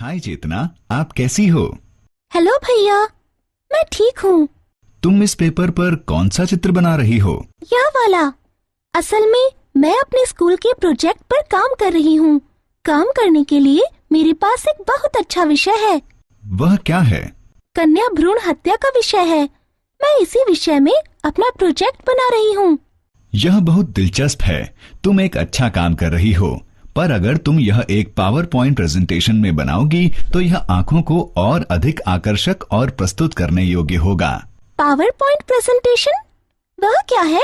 हाय चेतना, आप कैसी हो? हेलो भैया, मैं ठीक हूँ। तुम इस पेपर पर कौन सा चित्र बना रही हो? यह वाला। असल में मैं अपने स्कूल के प्रोजेक्ट पर काम कर रही हूँ। काम करने के लिए मेरे पास एक बहुत अच्छा विषय है। वह क्या है? कन्या भ्रूण हत्या का विषय है। मैं इसी विषय में अपना प्रोजेक्ट बना रही हूँ। यह बहुत दिलचस्प है। तुम एक अच्छा काम कर रही हो, पर अगर तुम यह एक पावर पॉइंट प्रेजेंटेशन में बनाओगी तो यह आंखों को और अधिक आकर्षक और प्रस्तुत करने योग्य होगा। Power point presentation? वह क्या है?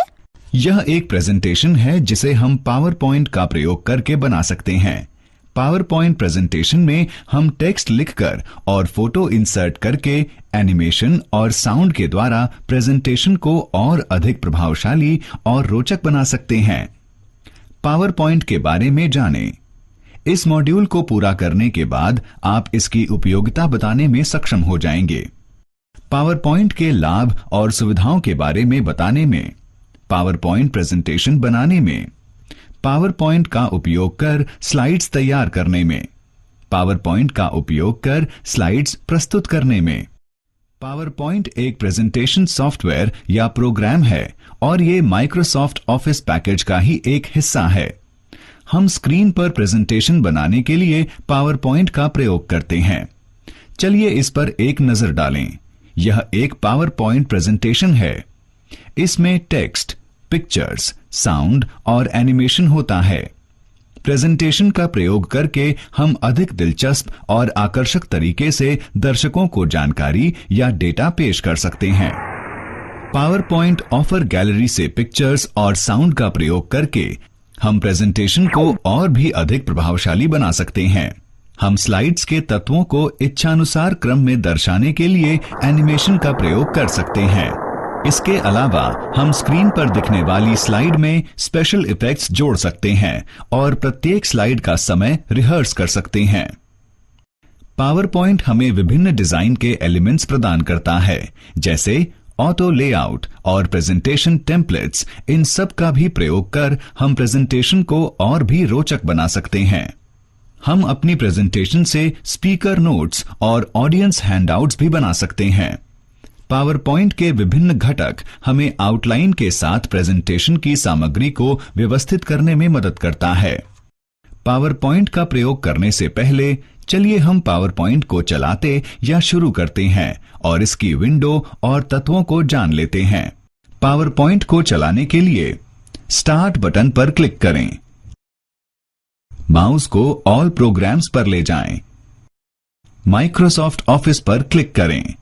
यह एक प्रेजेंटेशन है जिसे हम पावर पॉइंट का प्रयोग करके बना सकते हैं। पावर पॉइंट प्रेजेंटेशन में हम टेक्स्ट लिखकर और फोटो इंसर्ट करके एनिमेशन और साउंड के द्वारा प्रेजेंटेशन को और अधिक प्रभावशाली और रोचक बना सकते हैं। पावर पॉइंट के बारे में जानें। इस मॉड्यूल को पूरा करने के बाद आप इसकी उपयोगिता बताने में सक्षम हो जाएंगे। पावर पॉइंट के लाभ और सुविधाओं के बारे में बताने में, पावर पॉइंट प्रेजेंटेशन बनाने में, पावर पॉइंट का उपयोग कर स्लाइड्स तैयार करने में, पावर पॉइंट का उपयोग कर स्लाइड्स प्रस्तुत करने में। पावर पॉइंट एक प्रेजेंटेशन सॉफ्टवेयर या प्रोग्राम है और ये माइक्रोसॉफ्ट ऑफिस पैकेज का ही एक हिस्सा है। हम स्क्रीन पर प्रेजेंटेशन बनाने के लिए पावर पॉइंट का प्रयोग करते हैं। चलिए इस पर एक नजर डालें। यह एक पावर पॉइंट प्रेजेंटेशन है। इसमें टेक्स्ट, पिक्चर्स, साउंड और एनिमेशन होता है। प्रेजेंटेशन का प्रयोग करके हम अधिक दिलचस्प और आकर्षक तरीके से दर्शकों को जानकारी या डेटा पेश कर सकते हैं। पावर पॉइंट ऑफर गैलरी से पिक्चर्स और साउंड का प्रयोग करके हम प्रेजेंटेशन को और भी अधिक प्रभावशाली बना सकते हैं। हम स्लाइड्स के तत्वों को इच्छानुसार क्रम में दर्शाने के लिए एनिमेशन का प्रयोग कर सकते हैं। इसके अलावा हम स्क्रीन पर दिखने वाली स्लाइड में स्पेशल इफेक्ट्स जोड़ सकते हैं और प्रत्येक स्लाइड का समय रिहर्स कर सकते हैं। पावर पॉइंट हमें विभिन्न डिजाइन के एलिमेंट्स प्रदान करता है, जैसे ऑटो लेआउट और प्रेजेंटेशन टेम्पलेट्स। इन सब का भी प्रयोग कर हम प्रेजेंटेशन को और भी रोचक बना सकते हैं। हम अपनी प्रेजेंटेशन से स्पीकर नोट्स और ऑडियंस हैंडआउट्स भी बना सकते हैं। पावर पॉइंट के विभिन्न घटक हमें आउटलाइन के साथ प्रेजेंटेशन की सामग्री को व्यवस्थित करने में मदद करता है। पावर पॉइंट का प्रयोग करने से पहले चलिए हम पावर पॉइंट को चलाते या शुरू करते हैं और इसकी विंडो और तत्वों को जान लेते हैं। पावर पॉइंट को चलाने के लिए स्टार्ट बटन पर क्लिक करें। माउस को ऑल प्रोग्राम्स पर ले जाएं। माइक्रोसॉफ्ट ऑफिस पर क्लिक करें।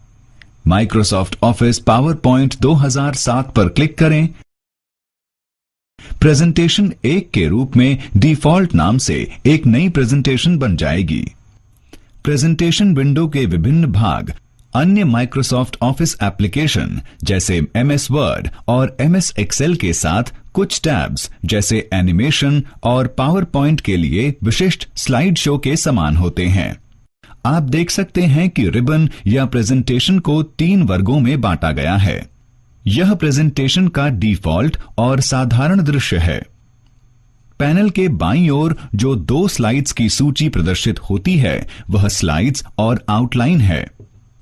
माइक्रोसॉफ्ट ऑफिस पावर पॉइंट 2007 पर क्लिक करें। प्रेजेंटेशन 1 के रूप में डिफॉल्ट नाम से एक नई प्रेजेंटेशन बन जाएगी। प्रेजेंटेशन विंडो के विभिन्न भाग अन्य माइक्रोसॉफ्ट ऑफिस एप्लीकेशन जैसे MS वर्ड और MS एक्सेल के साथ कुछ टैब्स जैसे एनिमेशन और पावर पॉइंट के लिए विशिष्ट स्लाइड शो के समान होते हैं। आप देख सकते हैं कि रिबन या प्रेजेंटेशन को 3 वर्गों में बांटा गया है। यह प्रेजेंटेशन का डिफॉल्ट और साधारण दृश्य है। पैनल के बाईं ओर जो 2 स्लाइड्स की सूची प्रदर्शित होती है वह स्लाइड्स और आउटलाइन है।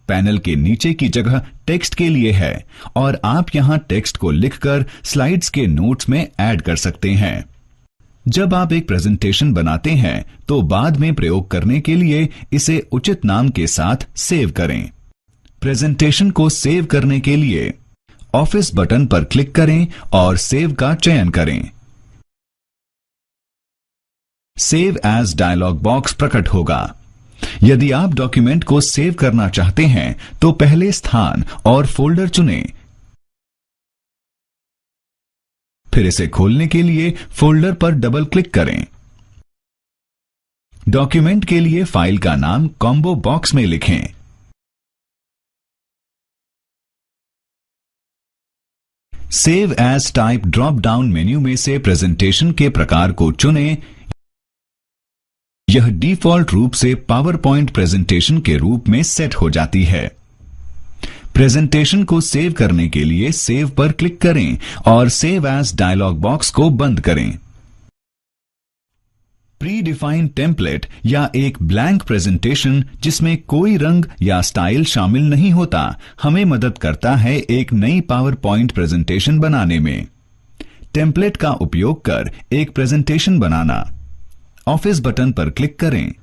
पैनल के नीचे की जगह टेक्स्ट के लिए है और आप यहां टेक्स्ट को लिखकर स्लाइड्स के नोट्स में ऐड कर सकते हैं। जब आप एक प्रेजेंटेशन बनाते हैं तो बाद में प्रयोग करने के लिए इसे उचित नाम के साथ सेव करें। प्रेजेंटेशन को सेव करने के लिए ऑफिस बटन पर क्लिक करें और सेव का चयन करें। सेव एज डायलॉग बॉक्स प्रकट होगा। यदि आप डॉक्यूमेंट को सेव करना चाहते हैं तो पहले स्थान और फोल्डर चुनें। फिर इसे खोलने के लिए फोल्डर पर डबल क्लिक करें। डॉक्यूमेंट के लिए फाइल का नाम कॉम्बो बॉक्स में लिखें। Save as type drop down menu में से प्रेजेंटेशन के प्रकार को चुनें। यह डिफॉल्ट रूप से पावर पॉइंट प्रेजेंटेशन के रूप में सेट हो जाती है। प्रेजेंटेशन को सेव करने के लिए सेव पर क्लिक करें और सेव एज डायलॉग बॉक्स को बंद करें। प्री डिफाइंड टेम्पलेट या एक ब्लैंक प्रेजेंटेशन जिसमें कोई रंग या स्टाइल शामिल नहीं होता हमें मदद करता है एक नई पावर पॉइंट प्रेजेंटेशन बनाने में। टेम्पलेट का उपयोग कर एक प्रेजेंटेशन बनाना। ऑफिस बटन पर क्लिक करें,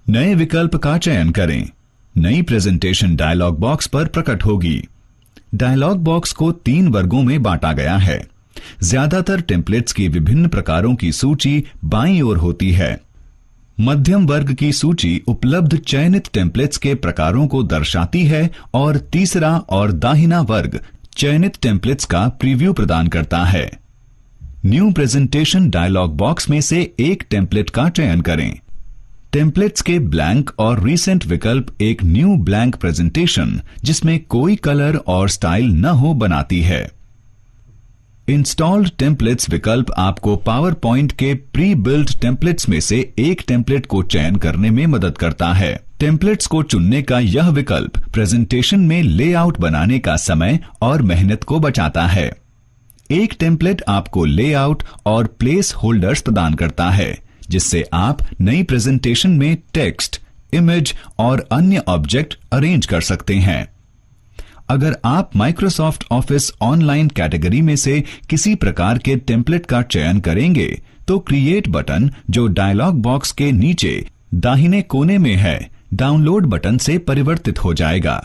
नए विकल्प का चयन करें। नई प्रेजेंटेशन डायलॉग बॉक्स पर प्रकट होगी। डायलॉग बॉक्स को 3 वर्गों में बांटा गया है। ज्यादातर टेम्पलेट्स की विभिन्न प्रकारों की सूची बाईं ओर होती है। मध्यम वर्ग की सूची उपलब्ध चयनित टेम्पलेट्स के प्रकारों को दर्शाती है और तीसरा और दाहिना वर्ग चयनित टेम्पलेट्स का प्रीव्यू प्रदान करता है। न्यू प्रेजेंटेशन डायलॉग बॉक्स में से एक टेम्पलेट का चयन करें। टेम्पलेट्स के ब्लैंक और रीसेंट विकल्प एक न्यू ब्लैंक प्रेजेंटेशन जिसमें कोई कलर और स्टाइल न हो बनाती है। इंस्टॉल्ड टेम्पलेट्स विकल्प आपको पावर पॉइंट के प्री बिल्ड टेम्पलेट्स में से एक टेम्पलेट को चयन करने में मदद करता है। टेम्पलेट्स को चुनने का यह विकल्प प्रेजेंटेशन में लेआउट बनाने का समय और मेहनत को बचाता है। एक टेम्पलेट आपको लेआउट और प्लेस होल्डर्स प्रदान करता है जिससे आप नई प्रेजेंटेशन में टेक्स्ट, इमेज और अन्य ऑब्जेक्ट अरेंज कर सकते हैं। अगर आप माइक्रोसॉफ्ट ऑफिस ऑनलाइन कैटेगरी में से किसी प्रकार के टेम्पलेट का चयन करेंगे तो क्रिएट बटन जो डायलॉग बॉक्स के नीचे दाहिने कोने में है डाउनलोड बटन से परिवर्तित हो जाएगा।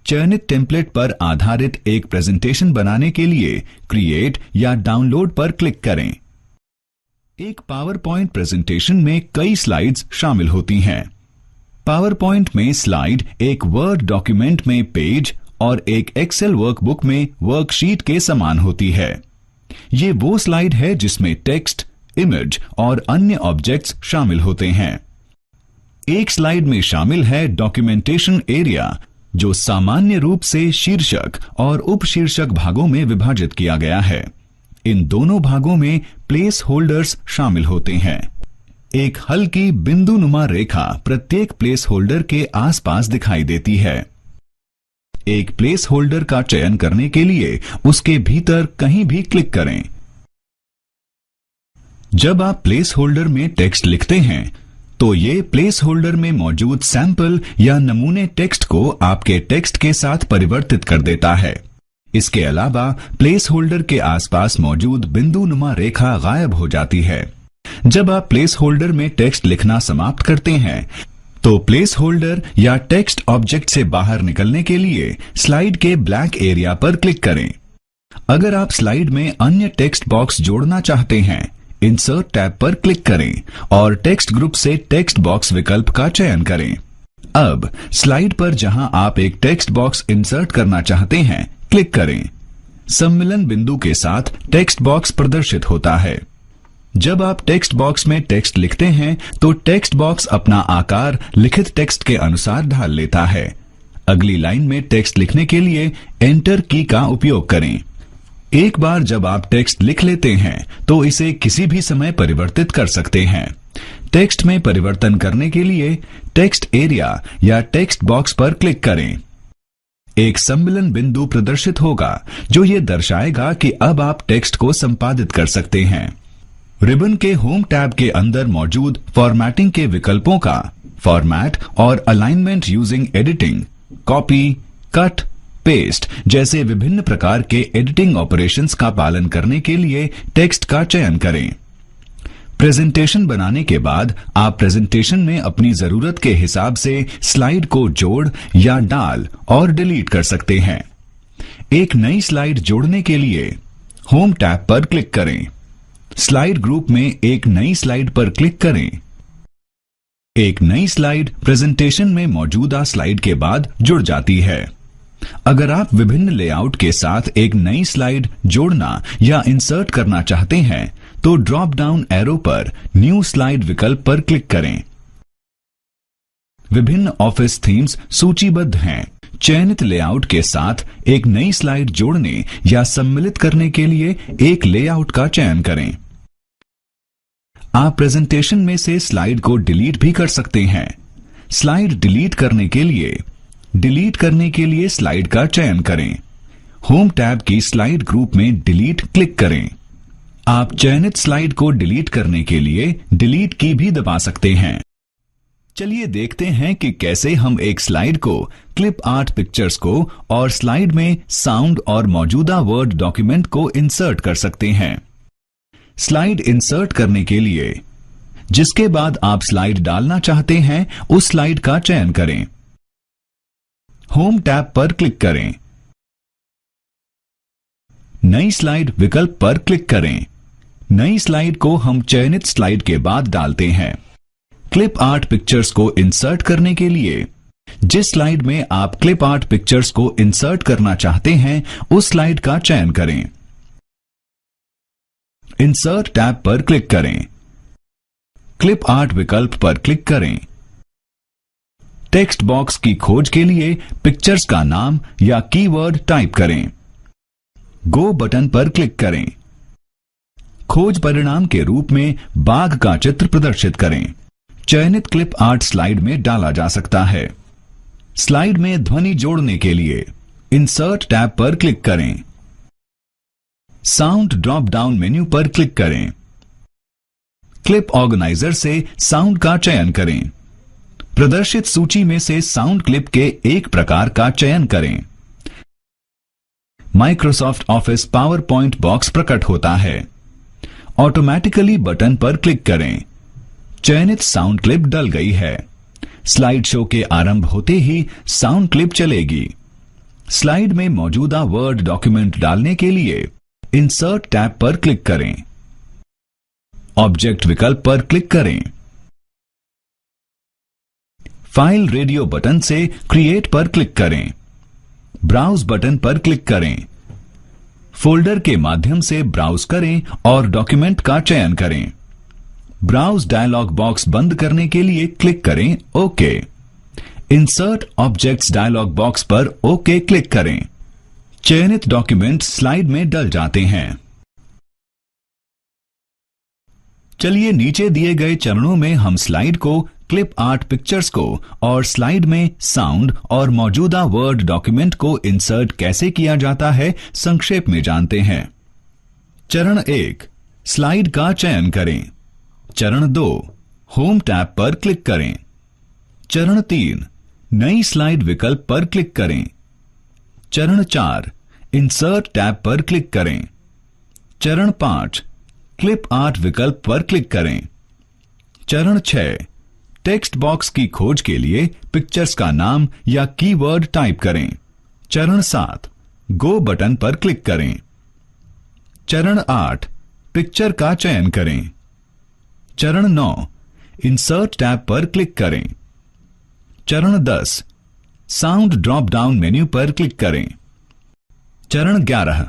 चयनित टेम्पलेट पर आधारित एक प्रेजेंटेशन बनाने के लिए क्रिएट या डाउनलोड पर क्लिक करें। एक पावर पॉइंट प्रेजेंटेशन में कई स्लाइड्स शामिल होती हैं। पावर पॉइंट में स्लाइड एक वर्ड डॉक्यूमेंट में पेज और एक एक्सेल वर्कबुक में वर्कशीट के समान होती है। ये वो स्लाइड है जिसमें टेक्स्ट, इमेज और अन्य ऑब्जेक्ट्स शामिल होते हैं। एक स्लाइड में शामिल है डॉक्यूमेंटेशन एरिया जो सामान्य रूप से शीर्षक और उपशीर्षक भागों में विभाजित किया गया है। इन दोनों भागों में प्लेस होल्डर्स शामिल होते हैं। एक हल्की बिंदुनुमा रेखा प्रत्येक प्लेस होल्डर के आसपास दिखाई देती है। एक प्लेस होल्डर का चयन करने के लिए उसके भीतर कहीं भी क्लिक करें। जब आप प्लेस होल्डर में टेक्स्ट लिखते हैं तो ये प्लेस होल्डर में मौजूद सैंपल या नमूने टेक्स्ट को आपके टेक्स्ट के साथ परिवर्तित कर देता है। इसके अलावा प्लेस होल्डर के आसपास मौजूद बिंदुनुमा रेखा गायब हो जाती है। जब आप प्लेस होल्डर में टेक्स्ट लिखना समाप्त करते हैं तो प्लेस होल्डर या टेक्स्ट ऑब्जेक्ट से बाहर निकलने के लिए स्लाइड के ब्लैंक एरिया पर क्लिक करें। अगर आप स्लाइड में अन्य टेक्स्ट बॉक्स जोड़ना चाहते हैं इंसर्ट टैब पर क्लिक करें और टेक्स्ट ग्रुप से टेक्स्ट बॉक्स विकल्प का चयन करें। अब स्लाइड पर जहां आप एक टेक्स्ट बॉक्स इंसर्ट करना चाहते हैं क्लिक करें। सम्मिलन बिंदु के साथ टेक्स्ट बॉक्स प्रदर्शित होता है। जब आप टेक्स्ट बॉक्स में टेक्स्ट लिखते हैं तो टेक्स्ट बॉक्स अपना आकार लिखित टेक्स्ट के अनुसार ढाल लेता है। अगली लाइन में टेक्स्ट लिखने के लिए एंटर की का उपयोग करें। एक बार जब आप टेक्स्ट लिख लेते हैं तो इसे किसी भी समय परिवर्तित कर सकते हैं। टेक्स्ट में परिवर्तन करने के लिए टेक्स्ट एरिया या टेक्स्ट बॉक्स पर क्लिक करें। एक सम्मिलन बिंदु प्रदर्शित होगा जो ये दर्शाएगा कि अब आप टेक्स्ट को संपादित कर सकते हैं। रिबन के होम टैब के अंदर मौजूद फॉर्मेटिंग के विकल्पों का फॉर्मेट और alignment using editing, copy, cut, paste जैसे विभिन्न प्रकार के एडिटिंग ऑपरेशंस का पालन करने के लिए टेक्स्ट का चयन करें। प्रेजेंटेशन बनाने के बाद आप प्रेजेंटेशन में अपनी जरूरत के हिसाब से स्लाइड को जोड़ या डाल और डिलीट कर सकते हैं। एक नई स्लाइड जोड़ने के लिए होम टैब पर क्लिक करें। स्लाइड ग्रुप में एक नई स्लाइड पर क्लिक करें। एक नई स्लाइड प्रेजेंटेशन में मौजूदा स्लाइड के बाद जुड़ जाती है। अगर आप विभिन्न लेआउट के साथ एक नई स्लाइड जोड़ना या इंसर्ट करना चाहते हैं तो ड्रॉप डाउन एरो पर न्यू स्लाइड विकल्प पर क्लिक करें। विभिन्न ऑफिस थीम्स सूचीबद्ध हैं। चयनित लेआउट के साथ एक नई स्लाइड जोड़ने या सम्मिलित करने के लिए एक लेआउट का चयन करें। आप प्रेजेंटेशन में से स्लाइड को डिलीट भी कर सकते हैं। स्लाइड डिलीट करने के लिए स्लाइड का चयन करें। होम टैब की स्लाइड ग्रुप में डिलीट क्लिक करें। आप चयनित स्लाइड को डिलीट करने के लिए डिलीट की भी दबा सकते हैं। चलिए देखते हैं कि कैसे हम एक स्लाइड को, क्लिप आर्ट पिक्चर्स को और स्लाइड में साउंड और मौजूदा वर्ड डॉक्यूमेंट को इंसर्ट कर सकते हैं। स्लाइड इंसर्ट करने के लिए जिसके बाद आप स्लाइड डालना चाहते हैं उस स्लाइड का चयन करें। होम टैब पर क्लिक करें। नई स्लाइड विकल्प पर क्लिक करें। नई स्लाइड को हम चयनित स्लाइड के बाद डालते हैं। क्लिप आर्ट पिक्चर्स को इंसर्ट करने के लिए जिस स्लाइड में आप क्लिप आर्ट पिक्चर्स को इंसर्ट करना चाहते हैं उस स्लाइड का चयन करें। इंसर्ट टैब पर क्लिक करें। क्लिप आर्ट विकल्प पर क्लिक करें। टेक्स्ट बॉक्स की खोज के लिए पिक्चर्स का नाम या कीवर्ड टाइप करें। गो बटन पर क्लिक करें। खोज परिणाम के रूप में बाघ का चित्र प्रदर्शित करें। चयनित क्लिप आर्ट स्लाइड में डाला जा सकता है। स्लाइड में ध्वनि जोड़ने के लिए इंसर्ट टैब पर क्लिक करें। साउंड ड्रॉप डाउन मेन्यू पर क्लिक करें। क्लिप ऑर्गेनाइजर से साउंड का चयन करें। प्रदर्शित सूची में से साउंड क्लिप के एक प्रकार का चयन करें। Microsoft office power point box प्रकट होता है। ऑटोमेटिकली बटन पर क्लिक करें। चयनित साउंड क्लिप डल गई है। स्लाइड शो के आरंभ होते ही साउंड क्लिप चलेगी। स्लाइड में मौजूदा वर्ड डॉक्यूमेंट डालने के लिए इंसर्ट टैब पर क्लिक करें। ऑब्जेक्ट विकल्प पर क्लिक करें। फाइल रेडियो बटन से क्रिएट पर क्लिक करें। ब्राउज बटन पर क्लिक करें। फोल्डर के माध्यम से ब्राउज करें और डॉक्यूमेंट का चयन करें। ब्राउज डायलॉग बॉक्स बंद करने के लिए क्लिक करें okay. Insert objects dialog box पर ओके क्लिक करें। चयनित डॉक्यूमेंट स्लाइड में डल जाते हैं। चलिए नीचे दिए गए चरणों में हम स्लाइड को, क्लिप आर्ट पिक्चर्स को और स्लाइड में साउंड और मौजूदा वर्ड डॉक्यूमेंट को इंसर्ट कैसे किया जाता है संक्षेप में जानते हैं। चरण 1, स्लाइड का चयन करें। चरण 2, होम टैब पर क्लिक करें। चरण 3, नई स्लाइड विकल्प पर क्लिक करें। चरण 4, इंसर्ट टैब पर क्लिक करें। चरण 5, क्लिप आर्ट विकल्प पर क्लिक करें। चरण 6, टेक्स्ट बॉक्स की खोज के लिए पिक्चर्स का नाम या कीवर्ड टाइप करें। चरण 7, गो बटन पर क्लिक करें। चरण 8, पिक्चर का चयन करें। चरण 9, इंसर्ट टैब पर क्लिक करें। चरण 10, साउंड ड्रॉप डाउन मेन्यू पर क्लिक करें। चरण 11,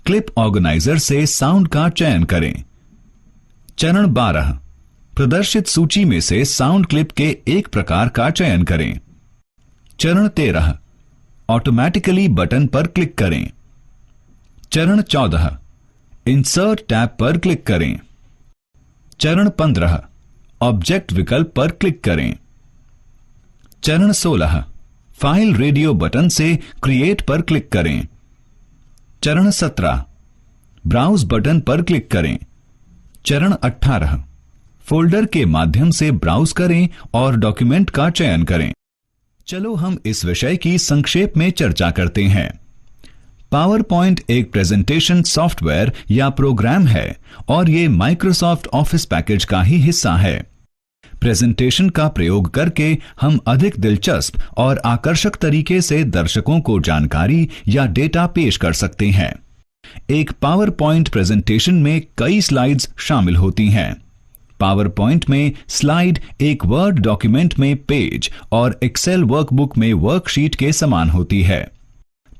क्लिप ऑर्गेनाइजर से साउंड का चयन करें। चरण 12, प्रदर्शित सूची में से साउंड क्लिप के एक प्रकार का चयन करें। चरण 13, ऑटोमेटिकली बटन पर क्लिक करें। चरण 14, इंसर्ट टैब पर क्लिक करें। चरण 15, ऑब्जेक्ट विकल्प पर क्लिक करें। चरण 16, फाइल रेडियो बटन से क्रिएट पर क्लिक करें। चरण 17, ब्राउज बटन पर क्लिक करें। चरण 18, फोल्डर के माध्यम से ब्राउज करें और डॉक्यूमेंट का चयन करें। चलो हम इस विषय की संक्षेप में चर्चा करते हैं। पावर पॉइंट एक प्रेजेंटेशन सॉफ्टवेयर या प्रोग्राम है और ये माइक्रोसॉफ्ट ऑफिस पैकेज का ही हिस्सा है। प्रेजेंटेशन का प्रयोग करके हम अधिक दिलचस्प और आकर्षक तरीके से दर्शकों को जानकारी या डेटा पेश कर सकते हैं। एक पावर पॉइंट प्रेजेंटेशन में कई स्लाइड्स शामिल होती हैं। पावर पॉइंट में स्लाइड एक वर्ड डॉक्यूमेंट में पेज और एक्सेल वर्कबुक में वर्कशीट के समान होती है।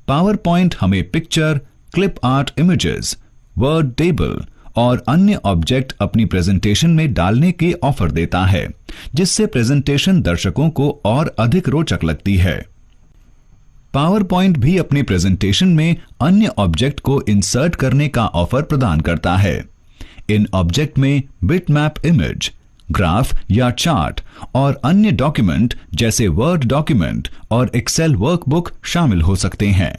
पावर पॉइंट हमें picture, clip art images, word table और अन्य ऑब्जेक्ट अपनी प्रेजेंटेशन में डालने के ऑफर देता है, जिससे प्रेजेंटेशन दर्शकों को और अधिक रोचक लगती है। पावर पॉइंट भी अपनी प्रेजेंटेशन में अन्य ऑब्जेक्ट को इंसर्ट करने का ऑफर प्रदान करता है। इन ऑब्जेक्ट में बिटमैप इमेज, ग्राफ या चार्ट और अन्य डॉक्यूमेंट जैसे वर्ड डॉक्यूमेंट और एक्सेल वर्कबुक शामिल हो सकते हैं।